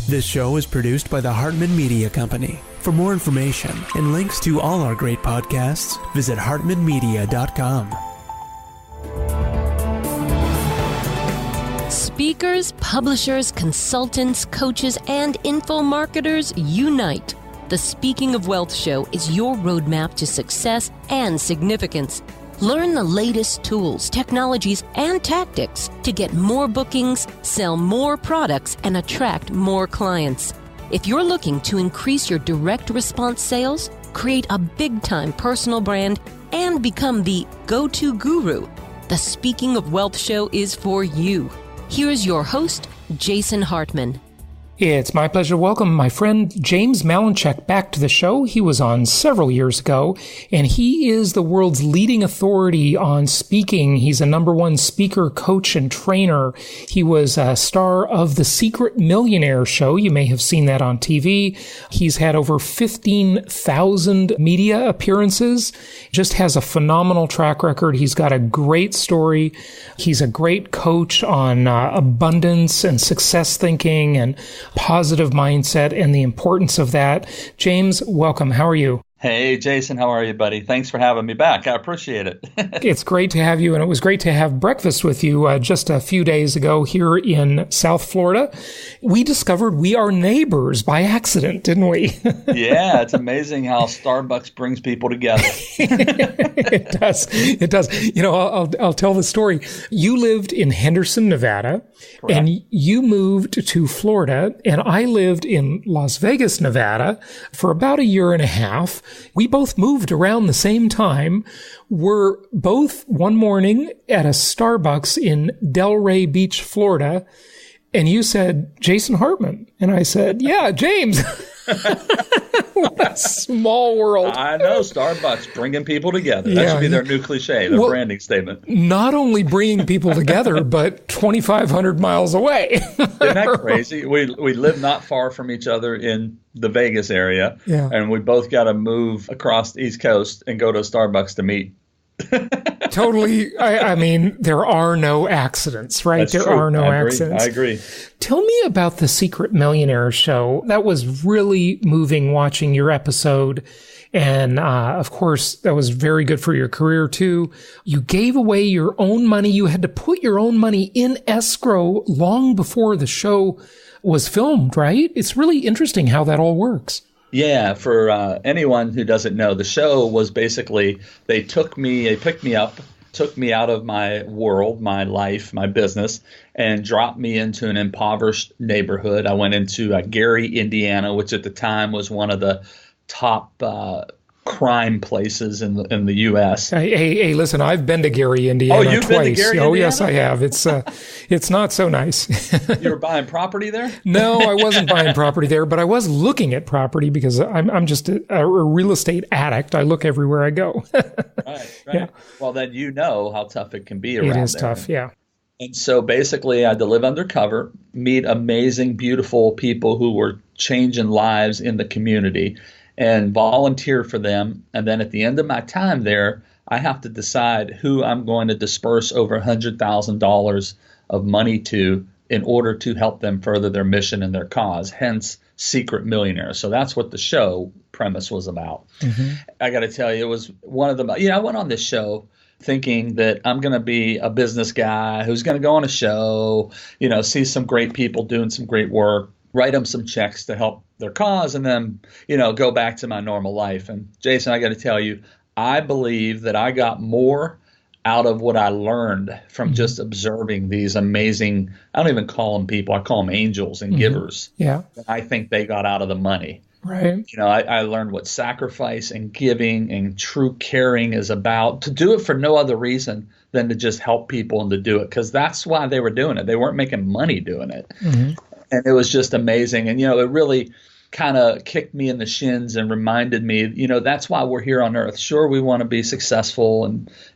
This show is produced by the Hartman Media Company. For more information and links to all our great podcasts, visit hartmanmedia.com. Speakers, publishers, consultants, coaches, and info marketers unite. The Speaking of Wealth Show is your roadmap to success and significance. Learn the latest tools, technologies, and tactics to get more bookings, sell more products, and attract more clients. If you're looking to increase your direct response sales, create a big-time personal brand, and become the go-to guru, the Speaking of Wealth Show is for you. Here's your host, Jason Hartman. It's my pleasure to welcome my friend James Malinchak back to the show. He was on several years ago, and he is the world's leading authority on speaking. He's a #1 speaker, coach, and trainer. He was a star of the Secret Millionaire show. You may have seen that on TV. He's had over 15,000 media appearances, just has a phenomenal track record. He's got a great story. He's a great coach on abundance and success thinking and positive mindset and the importance of that. James, welcome. How are you? Hey, Jason. How are you, buddy? Thanks for having me back. I appreciate it. It's great to have you, and it was great to have breakfast with you just a few days ago here in South Florida. We discovered we are neighbors by accident, didn't we? Yeah, it's amazing how Starbucks brings people together. It does. It does. You know, I'll tell the story. You lived in Henderson, Nevada, correct, and you moved to Florida, and I lived in Las Vegas, Nevada for about a year and a half. We both moved around the same time. We're both one morning at a Starbucks in Delray Beach, Florida, and you said, Jason Hartman. And I said, yeah, James. What a small world. I know, Starbucks bringing people together. That should be their new cliche, their branding statement. Not only bringing people together, but 2,500 miles away. Isn't that crazy? We live not far from each other in the Vegas area, and we both got to move across the East Coast and go to a Starbucks to meet. Totally. I mean, there are no accidents, right? That's there true. are no accidents. I agree. Tell me about the Secret Millionaire show. That was really moving watching your episode. And, of course, that was very good for your career, too. You gave away your own money. You had to put your own money in escrow long before the show was filmed, right? It's really interesting how that all works. Yeah, for anyone who doesn't know, the show was basically, they picked me up, took me out of my world, my life, my business, and dropped me into an impoverished neighborhood. I went into Gary, Indiana, which at the time was one of the top crime places in the U.S. Hey, listen, I've been to Gary, Indiana twice. Oh, you've been to Gary, Indiana? Oh, yes, I have. It's not so nice. You were buying property there? No, I wasn't buying property there, but I was looking at property because I'm just a real estate addict. I look everywhere I go. Right. Yeah. Well, then you know how tough it can be around there. It is tough, yeah. And so basically I had to live undercover, meet amazing, beautiful people who were changing lives in the community, and volunteer for them. And then at the end of my time there, I have to decide who I'm going to disperse over $100,000 of money to in order to help them further their mission and their cause, hence Secret Millionaire. So that's what the show premise was about. Mm-hmm. I got to tell you, it was one of the, I went on this show thinking that I'm going to be a business guy who's going to go on a show, see some great people doing some great work, write them some checks to help their cause, and then, go back to my normal life. And Jason, I got to tell you, I believe that I got more out of what I learned from just observing these amazing, I don't even call them people, I call them angels and givers. Yeah. I think they got out of the money. Right. I learned what sacrifice and giving and true caring is about, to do it for no other reason than to just help people and to do it, because that's why they were doing it. They weren't making money doing it. Mm-hmm. And it was just amazing. And, it really kind of kicked me in the shins and reminded me, that's why we're here on earth. Sure, we want to be successful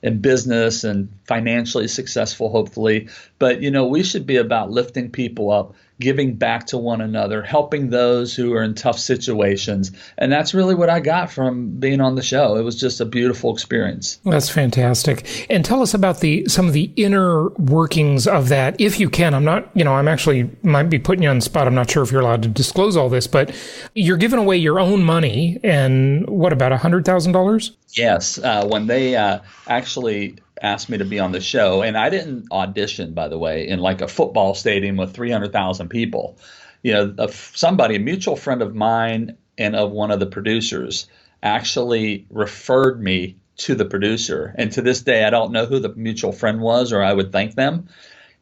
in business and financially successful, hopefully. But, we should be about lifting people up, giving back to one another, helping those who are in tough situations. And that's really what I got from being on the show. It was just a beautiful experience. That's fantastic. And tell us about some of the inner workings of that, if you can. I'm not, I'm actually might be putting you on the spot. I'm not sure if you're allowed to disclose all this, but you're giving away your own money, and what, about $100,000? Yes. When they actually asked me to be on the show, and I didn't audition, by the way, in like a football stadium with 300,000 people. A mutual friend of mine and of one of the producers actually referred me to the producer. And to this day, I don't know who the mutual friend was, or I would thank them.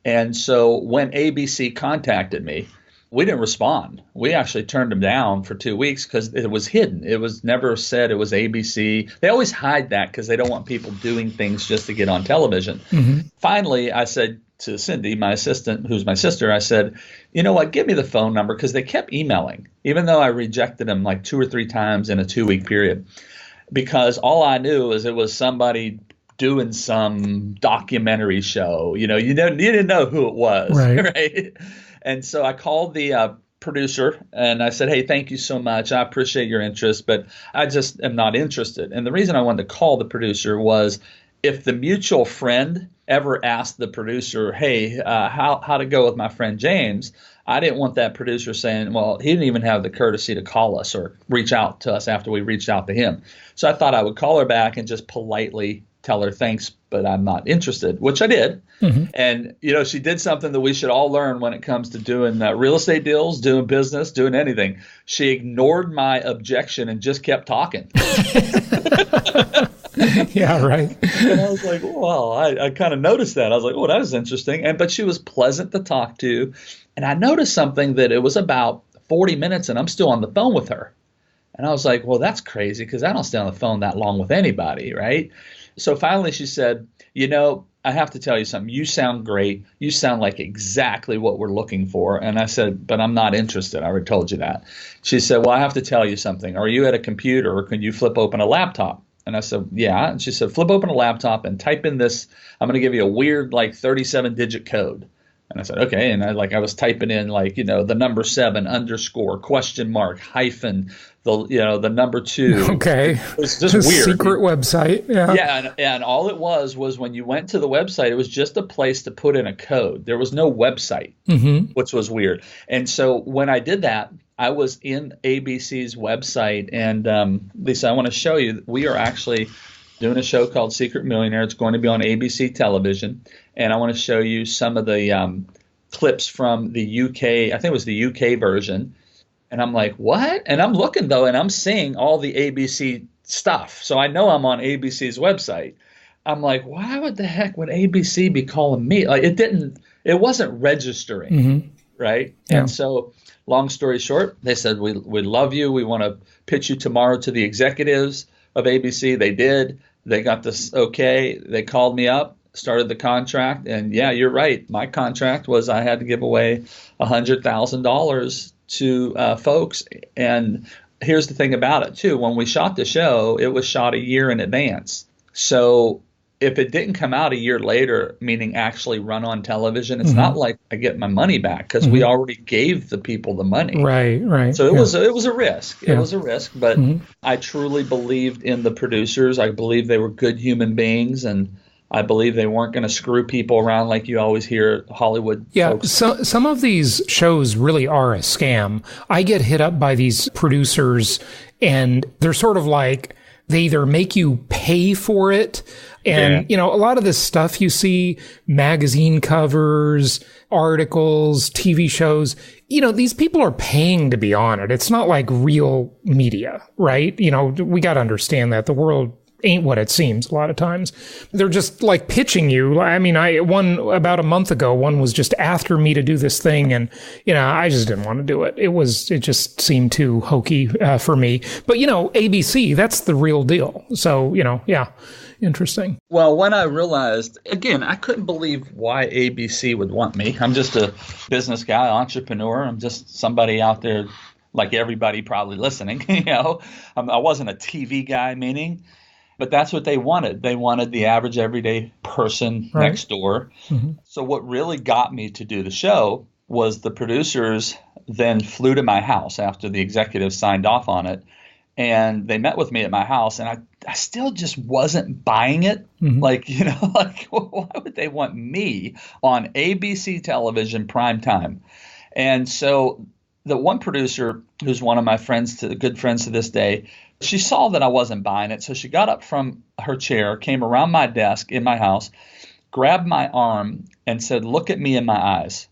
And so when ABC contacted me, we didn't respond. We actually turned them down for 2 weeks because it was hidden. It was never said it was ABC. They always hide that because they don't want people doing things just to get on television. Mm-hmm. Finally, I said to Cindy, my assistant, who's my sister, I said, you know what, give me the phone number, because they kept emailing, even though I rejected them like 2 or 3 times in a 2-week period, because all I knew is it was somebody doing some documentary show. You didn't know who it was, right? And so I called the producer and I said, hey, thank you so much. I appreciate your interest, but I just am not interested. And the reason I wanted to call the producer was if the mutual friend ever asked the producer, hey, how to go with my friend James, I didn't want that producer saying, well, he didn't even have the courtesy to call us or reach out to us after we reached out to him. So I thought I would call her back and just politely tell her thanks, but I'm not interested, which I did. Mm-hmm. And, she did something that we should all learn when it comes to doing real estate deals, doing business, doing anything. She ignored my objection and just kept talking. Yeah, right. And I was like, well, I kind of noticed that. I was like, oh, that was interesting. But she was pleasant to talk to. And I noticed something, that it was about 40 minutes and I'm still on the phone with her. And I was like, well, that's crazy, because I don't stay on the phone that long with anybody, right? So finally she said, I have to tell you something. You sound great. You sound like exactly what we're looking for. And I said, but I'm not interested. I already told you that. She said, well, I have to tell you something. Are you at a computer, or can you flip open a laptop? And I said, yeah. And she said, flip open a laptop and type in this. I'm going to give you a weird 37-digit code. And I said, okay. And I was typing in the number 7 _ hyphen, the number 2. Okay. It was just weird. Secret website. Yeah. Yeah. And all it was when you went to the website, it was just a place to put in a code. There was no website, mm-hmm. which was weird. And so when I did that, I was in ABC's website. And Lisa, I want to show you, we are actually doing a show called Secret Millionaire. It's going to be on ABC television. And I want to show you some of the clips from the UK. I think it was the UK version. And I'm like, what? And I'm looking, though, and I'm seeing all the ABC stuff. So I know I'm on ABC's website. I'm like, why would the heck would ABC be calling me? It wasn't registering, mm-hmm. right? Yeah. And so long story short, they said, we love you. We want to pitch you tomorrow to the executives of ABC. They did. They got this okay. They called me up, started the contract. And yeah, you're right. My contract was I had to give away $100,000 to folks. And here's the thing about it, too. When we shot the show, it was shot a year in advance. So if it didn't come out a year later, meaning actually run on television, it's mm-hmm. not like I get my money back, because mm-hmm. we already gave the people the money. Right. So it was a risk. Yeah. It was a risk, but mm-hmm. I truly believed in the producers. I believed they were good human beings, and I believe they weren't going to screw people around like you always hear Hollywood folks. So some of these shows really are a scam. I get hit up by these producers, and they're sort of like, they either make you pay for it. And, a lot of this stuff you see, magazine covers, articles, TV shows, these people are paying to be on it. It's not like real media, right? We got to understand that the world ain't what it seems a lot of times. They're just like pitching you. I mean, about a month ago, one was just after me to do this thing, and I just didn't want to do it. It just seemed too hokey for me. But ABC, that's the real deal. So yeah, interesting. Well, when I realized, again, I couldn't believe why ABC would want me. I'm just a business guy, entrepreneur. I'm just somebody out there like everybody probably listening. I wasn't a TV guy, meaning. But that's what they wanted. They wanted the average everyday person next door. Mm-hmm. So what really got me to do the show was the producers then flew to my house after the executives signed off on it. And they met with me at my house, and I still just wasn't buying it. Mm-hmm. Like, why would they want me on ABC television prime time? And so the one producer, who's one of my good friends to this day, she saw that I wasn't buying it. So she got up from her chair, came around my desk in my house, grabbed my arm and said, "Look at me in my eyes."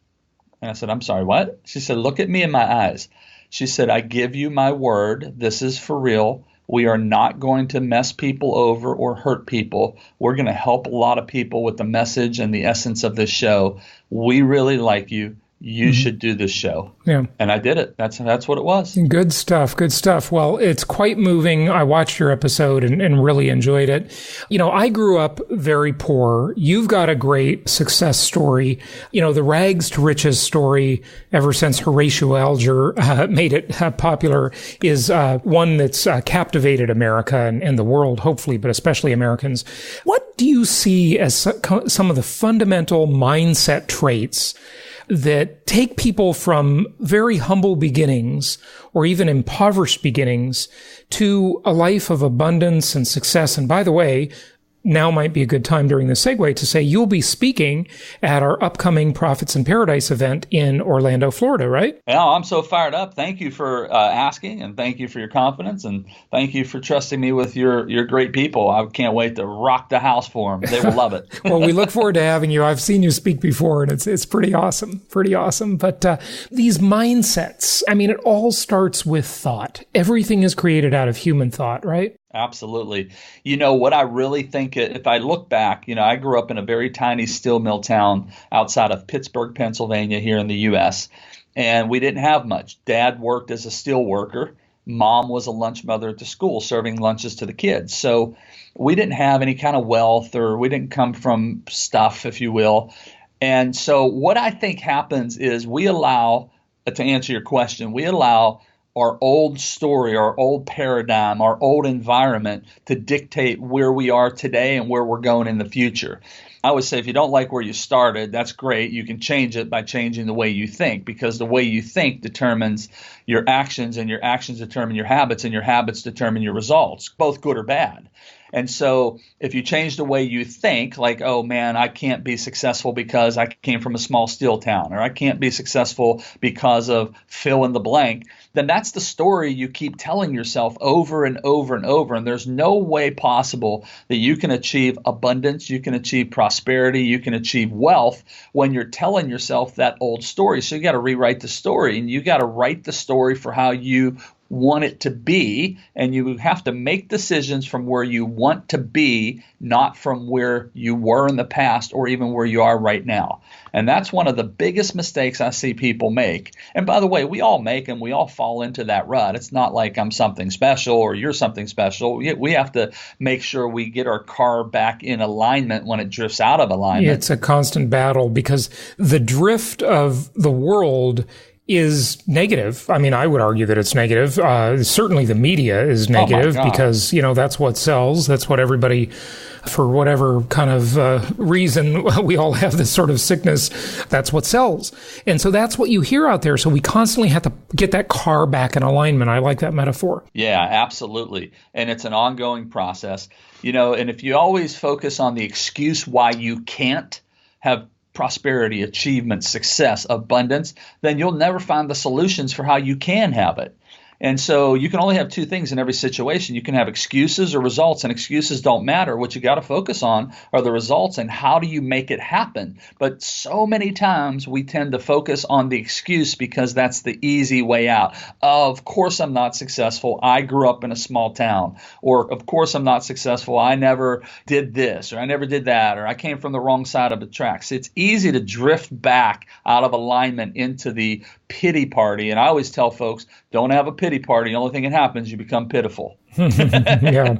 And I said, "I'm sorry, what?" She said, "Look at me in my eyes." She said, "I give you my word. This is for real. We are not going to mess people over or hurt people. We're going to help a lot of people with the message and the essence of this show. We really like you. You should do this show." Yeah. And I did it. That's what it was. Good stuff. Good stuff. Well, it's quite moving. I watched your episode and really enjoyed it. I grew up very poor. You've got a great success story. The rags to riches story, ever since Horatio Alger made it popular, is one that's captivated America and the world, hopefully, but especially Americans. What do you see as some of the fundamental mindset traits that take people from very humble beginnings or even impoverished beginnings to a life of abundance and success? And by the way, now might be a good time during the segue to say you'll be speaking at our upcoming Profits in Paradise event in Orlando, Florida, right? Yeah, I'm so fired up. Thank you for asking, and thank you for your confidence, and thank you for trusting me with your great people. I can't wait to rock the house for them. They will love it. Well, we look forward to having you. I've seen you speak before, and it's pretty awesome. But these mindsets, it all starts with thought. Everything is created out of human thought, right? Absolutely. What I really think, if I look back, I grew up in a very tiny steel mill town outside of Pittsburgh, Pennsylvania, here in the U.S., and we didn't have much. Dad worked as a steel worker. Mom was a lunch mother at the school, serving lunches to the kids. So we didn't have any kind of wealth, or we didn't come from stuff, if you will. And so what I think happens is we allow, to answer your question, we allow our old story, our old paradigm, our old environment to dictate where we are today and where we're going in the future. I would say if you don't like where you started, that's great. You can change it by changing the way you think, because the way you think determines your actions, and your actions determine your habits, and your habits determine your results, both good or bad. And so if you change the way you think, like, oh man, I can't be successful because I came from a small steel town, or I can't be successful because of fill in the blank, then that's the story you keep telling yourself over and over and over. And there's no way possible that you can achieve abundance, you can achieve prosperity, you can achieve wealth when you're telling yourself that old story. So you got to rewrite the story, and you got to write the story for how you want it to be, and you have to make decisions from where you want to be, not from where you were in the past or even where you are right now. And that's one of the biggest mistakes I see people make. And by the way, we all make them. We all fall into that rut. It's not like I'm something special or you're something special. We have to make sure we get our car back in alignment when it drifts out of alignment. It's a constant battle, because the drift of the world is negative. I would argue that it's negative. Certainly the media is negative, because, that's what sells. That's what everybody, for whatever kind of reason, we all have this sort of sickness. That's what sells. And so that's what you hear out there. So we constantly have to get that car back in alignment. I like that metaphor. Yeah, absolutely. And it's an ongoing process. And if you always focus on the excuse why you can't have prosperity, achievement, success, abundance, then you'll never find the solutions for how you can have it. And so you can only have two things in every situation. You can have excuses or results, and excuses don't matter. What you got to focus on are the results and how do you make it happen. But so many times we tend to focus on the excuse because that's the easy way out. Of course I'm not successful. I grew up in a small town. Or of course I'm not successful. I never did this, or I never did that, or I came from the wrong side of the tracks. It's easy to drift back out of alignment into the pity party. And I always tell folks, don't have a pity party. The only thing that happens, you become pitiful. Yeah.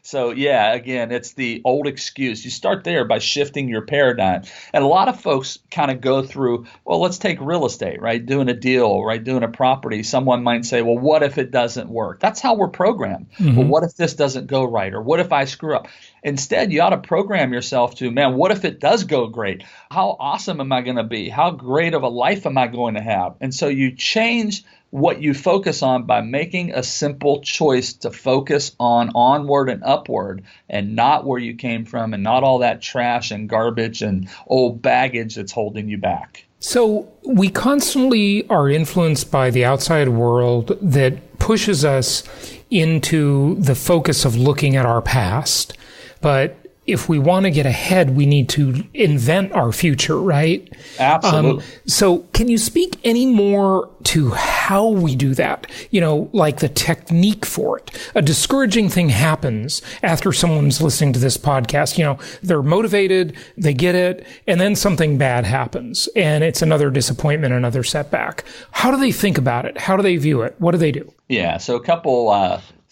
So yeah, again, it's the old excuse. You start there by shifting your paradigm. And a lot of folks kind of go through, well, let's take real estate, right? Doing a deal, right? Doing a property. Someone might say, well, what if it doesn't work? That's how we're programmed. Well, what if this doesn't go right? Or what if I screw up? Instead, you ought to program yourself to, man, what if it does go great? How awesome am I going to be? How great of a life am I going to have? And so you change what you focus on by making a simple choice to focus on onward and upward and not where you came from and not all that trash and garbage and old baggage that's holding you back. So we constantly are influenced by the outside world that pushes us into the focus of looking at our past. But if we want to get ahead, we need to invent our future, right? Absolutely. So can you speak any more to how we do that? You know, like the technique for it. A discouraging thing happens after someone's listening to this podcast. You know, they're motivated, they get it, and then something bad happens, and it's another disappointment, another setback. How do they think about it? How do they view it? What do they do? Yeah, so a couple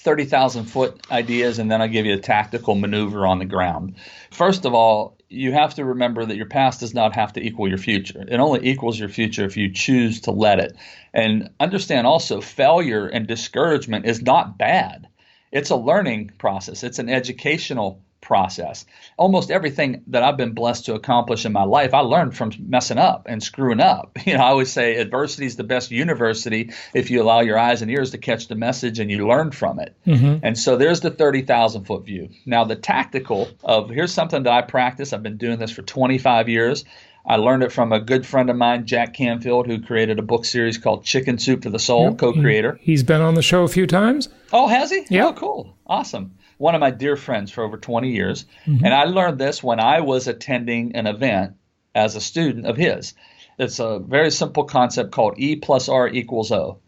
30,000-foot ideas, and then I'll give you a tactical maneuver on the ground. First of all, you have to remember that your past does not have to equal your future. It only equals your future if you choose to let it. And understand also, failure and discouragement is not bad. It's a learning process. It's an educational process. Almost everything that I've been blessed to accomplish in my life, I learned from messing up and screwing up. You know, I always say adversity is the best university if you allow your eyes and ears to catch the message and you learn from it. And so there's the 30,000-foot view. Now, the tactical of here's something that I practice. I've been doing this for 25 years. I learned it from a good friend of mine, Jack Canfield, who created a book series called Chicken Soup for the Soul, co-creator. He's been on the show a few times. Oh, has he? Yeah. Oh, cool. Awesome. One of my dear friends for over 20 years. And I learned this when I was attending an event as a student of his. It's a very simple concept called E plus R equals O.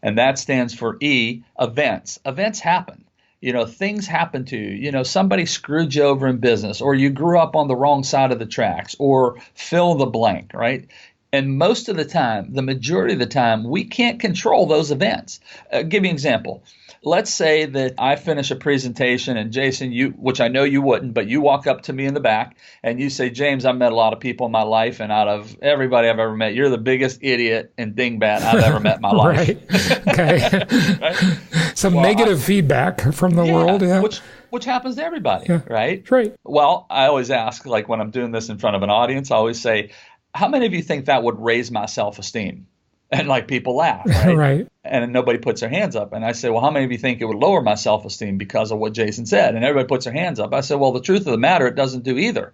And that stands for E, events. Events happen. You know, things happen to you. You know, somebody screwed you over in business, or you grew up on the wrong side of the tracks, or fill the blank, right? And most of the time, the majority of the time, we can't control those events. Give you an example. Let's say that I finish a presentation and Jason, which I know you wouldn't, but you walk up to me in the back and you say, James, I've met a lot of people in my life, and out of everybody I've ever met, you're the biggest idiot and dingbat I've ever met in my life. Right. Okay. Right? Some negative feedback from the world. Yeah. Which happens to everybody, Yeah. right? Right. Well, I always ask, like when I'm doing this in front of an audience, I always say, how many of you think that would raise my self-esteem? And like people laugh, right? Right. And nobody puts their hands up. And I say, well, how many of you think it would lower my self-esteem because of what Jason said? And everybody puts their hands up. I said, well, the truth of the matter, it doesn't do either.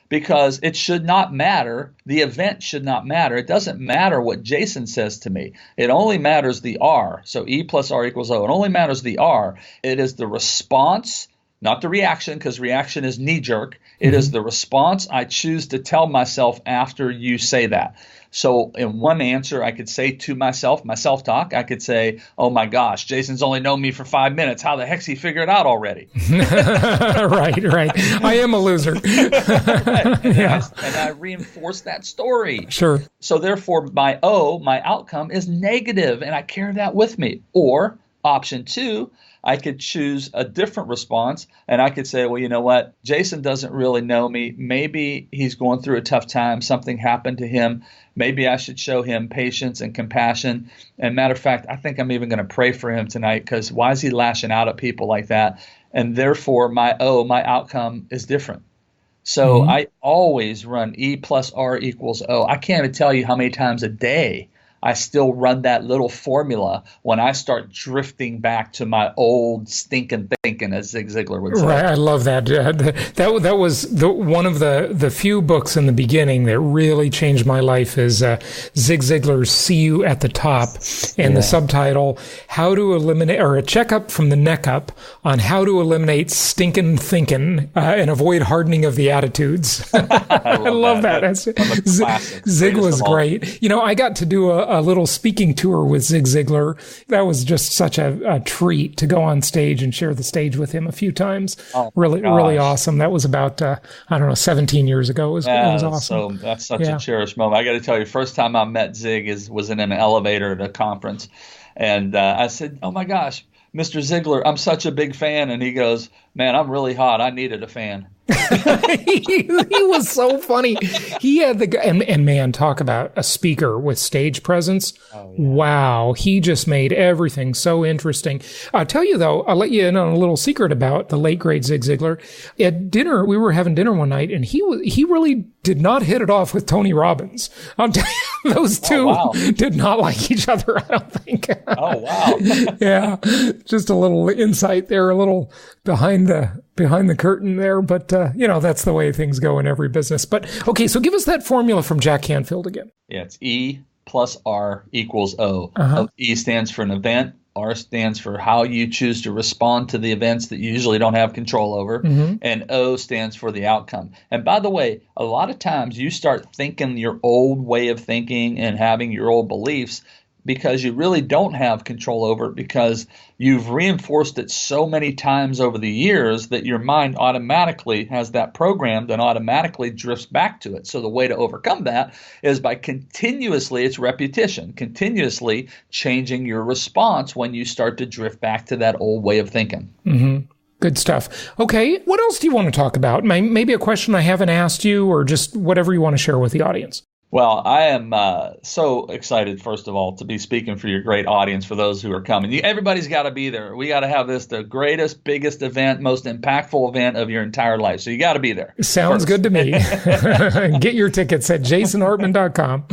Because it should not matter. The event should not matter. It doesn't matter what Jason says to me. It only matters the R. So E plus R equals O. It only matters the R. It is the response, not the reaction, because reaction is knee-jerk. It is the response I choose to tell myself after you say that. So in one answer, I could say to myself, my self-talk, I could say, oh my gosh, Jason's only known me for 5 minutes. How the heck's he figured it out already? Right. I am a loser. Right. And I reinforce that story. Sure. So therefore, my O, my outcome, is negative, and I carry that with me. Or option two, I could choose a different response, and I could say, well, you know what? Jason doesn't really know me. Maybe he's going through a tough time. Something happened to him. Maybe I should show him patience and compassion. And matter of fact, I think I'm even going to pray for him tonight, because why is he lashing out at people like that? And therefore, my outcome is different. So I always run E plus R equals O. I can't even tell you how many times a day I still run that little formula when I start drifting back to my old stinking thinking, as Zig Ziglar would say. Right, I love that. That was one of the few books in the beginning that really changed my life is Zig Ziglar's "See You at the Top," and the subtitle "How to Eliminate," or a checkup from the neck up on how to eliminate stinking thinking and avoid hardening of the attitudes. I love that. Zig was great. You know, I got to do a little speaking tour with Zig Ziglar. That was just such a treat to go on stage and share the stage with him a few times. Really awesome. That was about, 17 years ago. It was awesome. So that's such a cherished moment. I got to tell you, first time I met Zig was in an elevator at a conference. And I said, oh my gosh, Mr. Ziegler, I'm such a big fan. And he goes, man, I'm really hot. I needed a fan. He was so funny. He had and man, talk about a speaker with stage presence. Oh, yeah. Wow. He just made everything so interesting. I'll tell you though, I'll let you in on a little secret about the late great Zig Ziglar. At dinner, we were having dinner one night and he really did not hit it off with Tony Robbins. I'll tell you, those two did not like each other, I don't think. Oh, wow. Yeah. Just a little insight there, a little behind the curtain there. But, that's the way things go in every business. But, okay, so give us that formula from Jack Canfield again. Yeah, it's E plus R equals O. E stands for an event. R stands for how you choose to respond to the events that you usually don't have control over. And O stands for the outcome. And by the way, a lot of times you start thinking your old way of thinking and having your old beliefs because you really don't have control over it because you've reinforced it so many times over the years that your mind automatically has that programmed and automatically drifts back to it. So the way to overcome that is by it's repetition, continuously changing your response when you start to drift back to that old way of thinking. Good stuff. Okay, what else do you want to talk about? Maybe a question I haven't asked you or just whatever you want to share with the audience. Well, I am so excited, first of all, to be speaking for your great audience, for those who are coming. Everybody's got to be there. We got to have this the greatest, biggest event, most impactful event of your entire life. So you got to be there. Sounds good to me. Get your tickets at jasonhartman.com.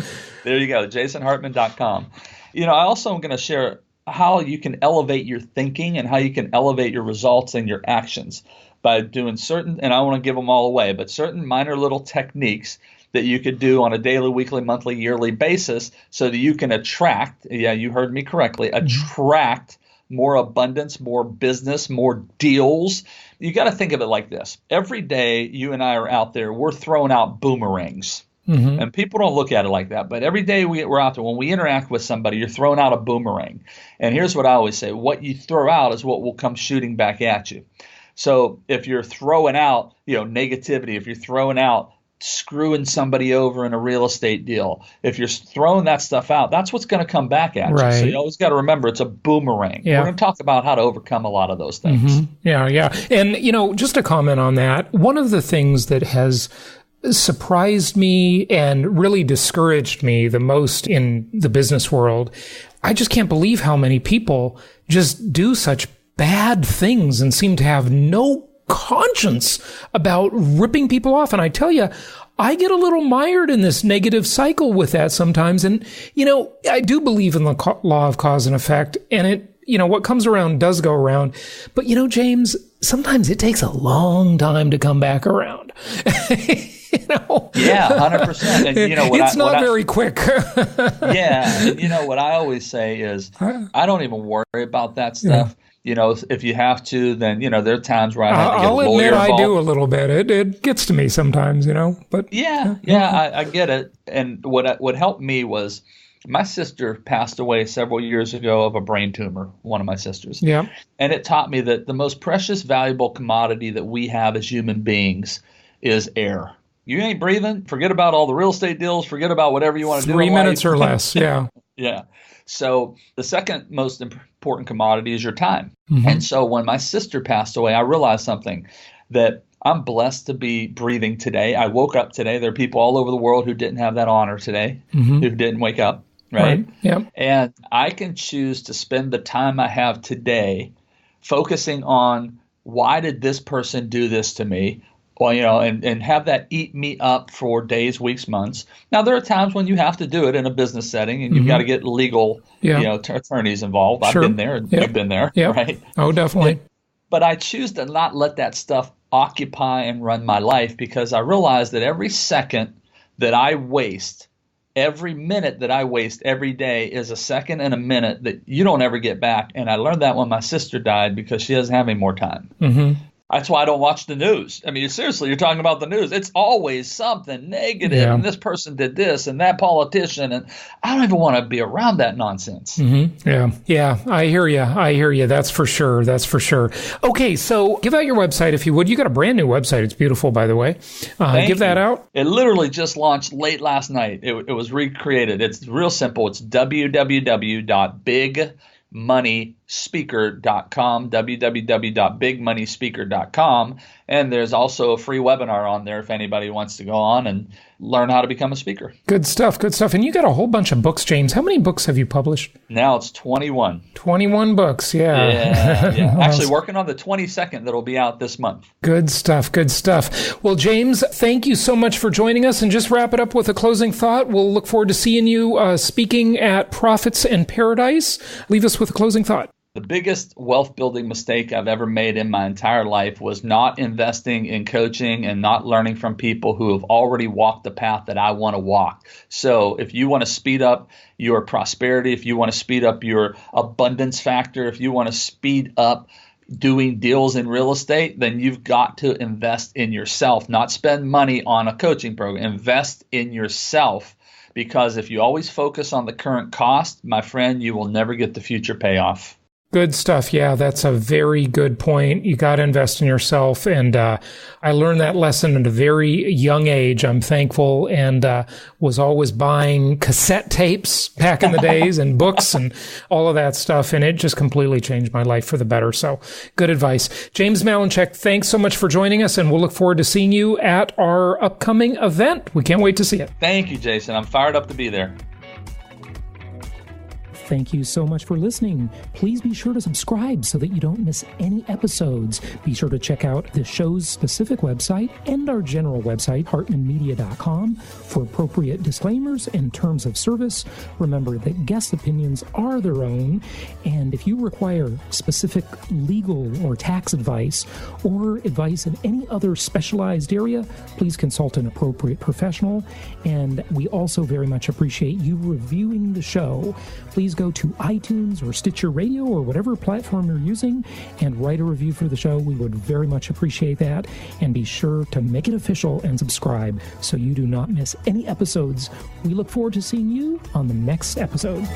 There you go, jasonhartman.com. I also am going to share how you can elevate your thinking and how you can elevate your results and your actions by doing certain, and I want to give them all away, but certain minor little techniques that you could do on a daily, weekly, monthly, yearly basis so that you can attract, you heard me correctly, attract more abundance, more business, more deals. You got to think of it like this. Every day you and I are out there, we're throwing out boomerangs. And people don't look at it like that. But every day we're out there, when we interact with somebody, you're throwing out a boomerang. And here's what I always say. What you throw out is what will come shooting back at you. So if you're throwing out, negativity, if you're throwing out screwing somebody over in a real estate deal, if you're throwing that stuff out, that's what's going to come back at you. So you always got to remember it's a boomerang. We're going to talk about how to overcome a lot of those things. Yeah. And, just to comment on that, one of the things that has surprised me and really discouraged me the most in the business world, I just can't believe how many people just do such bad things and seem to have no conscience about ripping people off. And I tell you, I get a little mired in this negative cycle with that sometimes. And, I do believe in the law of cause and effect. And it, what comes around does go around. But, James, sometimes it takes a long time to come back around. Yeah, 100%. And it's not very quick. Yeah. What I always say is I don't even worry about that stuff. If you have to, then, there are times where I have to get a lawyer involved. I'll admit I do a little bit. It gets to me sometimes, but. I get it. And what helped me was my sister passed away several years ago of a brain tumor, one of my sisters. Yeah. And it taught me that the most precious, valuable commodity that we have as human beings is air. You ain't breathing, forget about all the real estate deals, forget about whatever you want to do. 3 minutes or less, yeah. Yeah. So the second most important commodity is your time. And so when my sister passed away, I realized something, that I'm blessed to be breathing today. I woke up today. There are people all over the world who didn't have that honor today, who didn't wake up, right? Yeah. And I can choose to spend the time I have today focusing on why did this person do this to me? Well, and have that eat me up for days, weeks, months. Now, there are times when you have to do it in a business setting and you've got to get legal, attorneys involved. I've been there and you've been there, right? Oh, definitely. But I choose to not let that stuff occupy and run my life because I realize that every second that I waste, every minute that I waste every day is a second and a minute that you don't ever get back. And I learned that when my sister died because she doesn't have any more time. That's why I don't watch the news. I mean, seriously, you're talking about the news. It's always something negative, and this person did this, and that politician, and I don't even want to be around that nonsense. Yeah, I hear you. That's for sure. Okay, so give out your website if you would. You got a brand new website. It's beautiful, by the way. Give that out. It literally just launched late last night. It was recreated. It's real simple. It's www.bigmoney.com. bigmoneyspeaker.com, www.bigmoneyspeaker.com. And there's also a free webinar on there if anybody wants to go on and learn how to become a speaker. Good stuff, good stuff. And you got a whole bunch of books, James. How many books have you published? Now it's 21. 21 books, yeah. Actually working on the 22nd that'll be out this month. Good stuff, good stuff. Well, James, thank you so much for joining us. And just wrap it up with a closing thought. We'll look forward to seeing you speaking at Profits and Paradise. Leave us with a closing thought. The biggest wealth building mistake I've ever made in my entire life was not investing in coaching and not learning from people who have already walked the path that I want to walk. So if you want to speed up your prosperity, if you want to speed up your abundance factor, if you want to speed up doing deals in real estate, then you've got to invest in yourself, not spend money on a coaching program. Invest in yourself, because if you always focus on the current cost, my friend, you will never get the future payoff. Good stuff. Yeah, that's a very good point. You got to invest in yourself. And I learned that lesson at a very young age. I'm thankful, and was always buying cassette tapes back in the days and books and all of that stuff. And it just completely changed my life for the better. So good advice. James Malinchak, thanks so much for joining us. And we'll look forward to seeing you at our upcoming event. We can't wait to see it. Thank you, Jason. I'm fired up to be there. Thank you so much for listening. Please be sure to subscribe so that you don't miss any episodes. Be sure to check out the show's specific website and our general website, hartmanmedia.com, for appropriate disclaimers and terms of service. Remember that guest opinions are their own, and if you require specific legal or tax advice or advice in any other specialized area, please consult an appropriate professional. And we also very much appreciate you reviewing the show. Please go to iTunes or Stitcher Radio or whatever platform you're using and write a review for the show. We would very much appreciate that. And be sure to make it official and subscribe so you do not miss any episodes. We look forward to seeing you on the next episode.